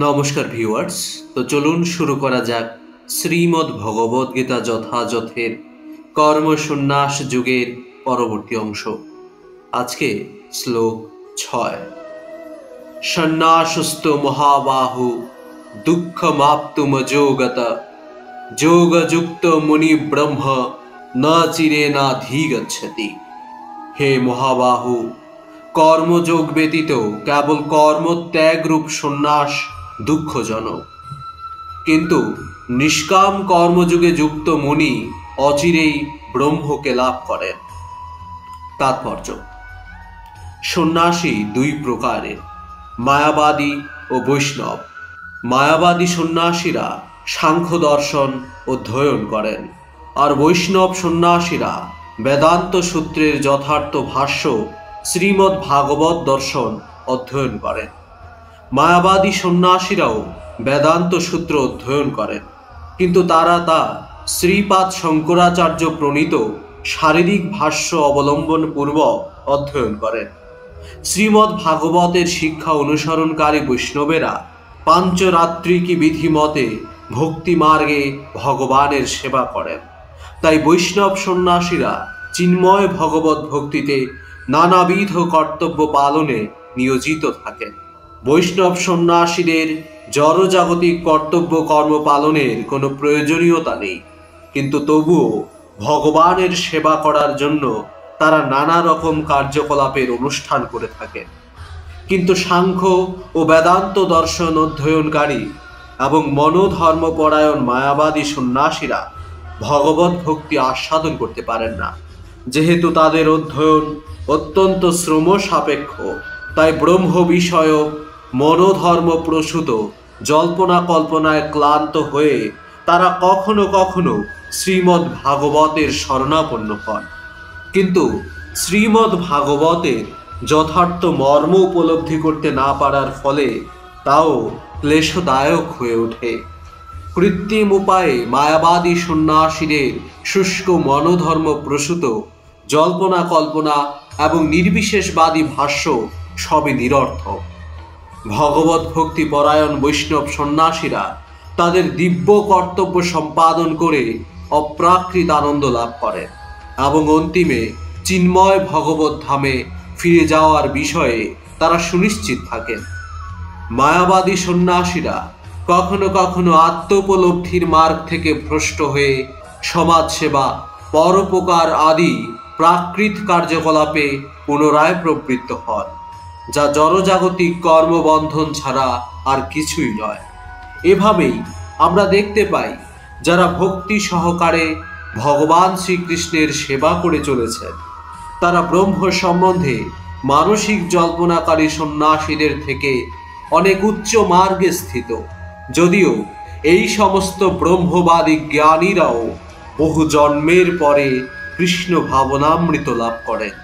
নমস্কার ভিউয়ার্স। তো চলুন শুরু করা যাক শ্রীমদ্ ভগবদ গীতা যথাযথের কর্মসন্ন্যাস যুগের পরবর্তী অংশ। আজকে শ্লোক 6। সন্ন্যাসস্তু মহাবাহু দুঃখমাপ্তুমযোগত যোগযুক্ত মুনি ব্রহ্ম ন চিরেনাধিগচ্ছতি। হে মহাবাহু, কর্মযোগ ব্যতীত কেবল কর্মত্যাগ রূপ সন্ন্যাস দুঃখজনক, কিন্তু নিষ্কাম কর্মযোগে যুক্ত মুনি অচিরেই ব্রহ্মকে লাভ করেন। তাৎপর্য: সন্ন্যাসী দুই প্রকারের, মায়াবাদী ও বৈষ্ণব। মায়াবাদী সন্ন্যাসীরা সাংখ্য দর্শন অধ্যয়ন করেন, আর বৈষ্ণব সন্ন্যাসীরা বেদান্ত সূত্রের যথার্থ ভাষ্য শ্রীমদ্ ভাগবত দর্শন অধ্যয়ন করেন। মায়াবাদী সন্ন্যাসীরাও বেদান্ত সূত্র অধ্যয়ন করেন, কিন্তু তারা তা শ্রীপাদ শঙ্করাচার্য প্রণীত শারীরিক ভাষ্য অবলম্বন পূর্বক অধ্যয়ন করেন। শ্রীমদ্ ভাগবতের শিক্ষা অনুসরণকারী বৈষ্ণবেরা পাঞ্চরাত্রিকী বিধি মতে ভক্তি মার্গে ভগবানের সেবা করেন। তাই বৈষ্ণব সন্ন্যাসীরা চিন্ময় ভগবত ভক্তিতে নানাবিধ কর্তব্য পালনে নিয়োজিত থাকেন। বৈষ্ণব সন্ন্যাসীদের জড়জাগতিক কর্তব্য কর্ম পালনের কোনো প্রয়োজনীয়তা নেই, কিন্তু তবুও ভগবানের সেবা করার জন্য তারা নানা রকম কার্যকলাপের অনুষ্ঠান করে থাকেন। কিন্তু সাংখ্য ও বেদান্ত দর্শন অধ্যয়নকারী এবং মনোধর্মপরায়ণ মায়াবাদী সন্ন্যাসীরা ভগবত ভক্তি আস্বাদন করতে পারেন না। যেহেতু তাদের অধ্যয়ন অত্যন্ত শ্রম সাপেক্ষ, তাই ব্রহ্ম বিষয়ক মনোধর্ম প্রসূত জল্পনা কল্পনায় ক্লান্ত হয়ে তারা কখনো কখনো শ্রীমদ্ ভাগবতের শরণাপন্ন হন, কিন্তু শ্রীমদ্ ভাগবতের যথার্থ মর্ম উপলব্ধি করতে না পারার ফলে তাও ক্লেশদায়ক হয়ে ওঠে। কৃত্রিম উপায়ে মায়াবাদী সন্ন্যাসীদের শুষ্ক মনোধর্ম প্রসূত জল্পনা কল্পনা এবং নির্বিশেষবাদী ভাষ্য সবই নিরর্থক। ভগবত ভক্তি পরায়ণ বৈষ্ণব সন্ন্যাসীরা তাদের দিব্য কর্তব্য সম্পাদন করে অপ্রাকৃত আনন্দ লাভ করেন এবং অন্তিমে চিন্ময় ভগবত ধামে ফিরে যাওয়ার বিষয়ে তারা সুনিশ্চিত থাকেন। মায়াবাদী সন্ন্যাসীরা কখনো কখনো আত্মোপলব্ধির মার্গ থেকে ভ্রষ্ট হয়ে সমাজসেবা, পরোপকার আদি প্রাকৃত কার্যকলাপে পুনরায় প্রবৃত্ত হন, যা জড়জাগতিক কর্মবন্ধন ছাড়া আর কিছুই নয়। এভাবেই আমরা দেখতে পাই, যারা ভক্তি সহকারে ভগবান শ্রীকৃষ্ণের সেবা করে চলেছেন তারা ব্রহ্ম সম্বন্ধে মানসিক জল্পনাকারী সন্ন্যাসীদের থেকে অনেক উচ্চ মার্গে স্থিত, যদিও এই সমস্ত ব্রহ্মবাদী জ্ঞানীরাও বহু জন্মের পরে কৃষ্ণ ভাবনামৃত লাভ করেন।